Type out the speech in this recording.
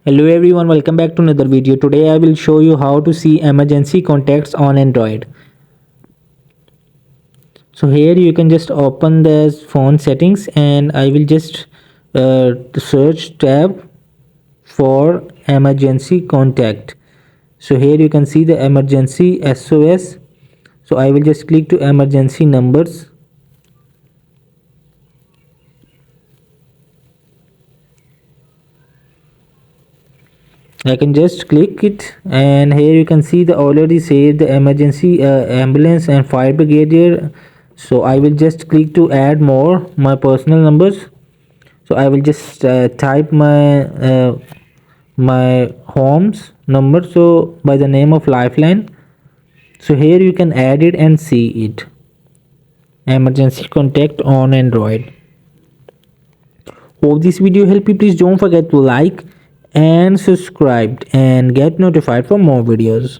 Hello everyone, welcome back to another video. Today I will show you how to see emergency contacts on Android. So here you can just open the phone settings and I will just search tab for emergency contact. So here you can see the emergency SOS. So I will just click to emergency numbers. I can just click it and here you can see the already saved the emergency ambulance and fire brigade here. So I will just click to add more my personal numbers. So I will just type my home's number, so by the name of Lifeline. So here you can add it and see it, emergency contact on Android. Hope this video helped you. Please don't forget to like and subscribe and get notified for more videos.